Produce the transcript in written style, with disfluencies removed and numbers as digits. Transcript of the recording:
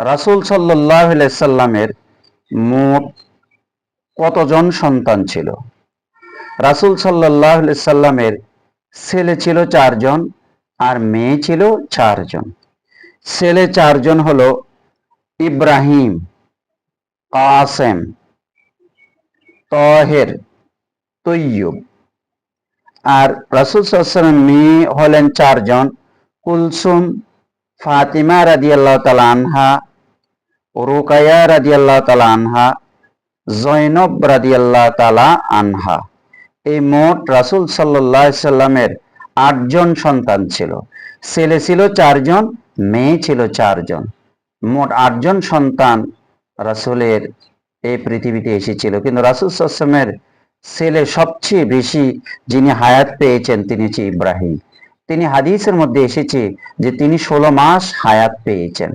রাসূল সাল্লাল্লাহু আলাইহি সাল্লামের মোট কতজন সন্তান ছিল? রাসূল সাল্লাল্লাহু আলাইহি সাল্লামের ছেলে ছিল 4 জন আর মেয়ে ছিল 4 জন। ছেলে 4 জন হলো ইব্রাহিম, কাসেম, তাহের, তৈয়ব। আর রাসূল সাল্লাল্লাহু আলাইহি সাল্লামের মেয়ে হলেন 4 জন, কুলসুম, ফাতিমা রাদিয়াল্লাহু তাআলা আনহা, রুকাইয়া রাদিয়াল্লাহু তাআলা আনহা, জয়নব রাদিয়াল্লাহু তাআলা আনহা। এই মোট রাসূল সাল্লাল্লাহু আলাইহি সাল্লামের 8 জন সন্তান ছিল। ছেলে ছিল 4 জন, মেয়ে ছিল 4 জন। মোট 8 জন সন্তান রাসূলের এই পৃথিবীতে এসেছিল। কিন্তু রাসূল সাল্লাল্লাহু আলাইহি ওয়াসাল্লামের ছেলে সবচেয়ে বেশি যিনি হায়াত পেয়েছেন তিনি হচ্ছে ইব্রাহিম। তিনি হাদিসের মধ্যে এসেছে যে তিনি 16 মাস হায়াত পেয়েছেন।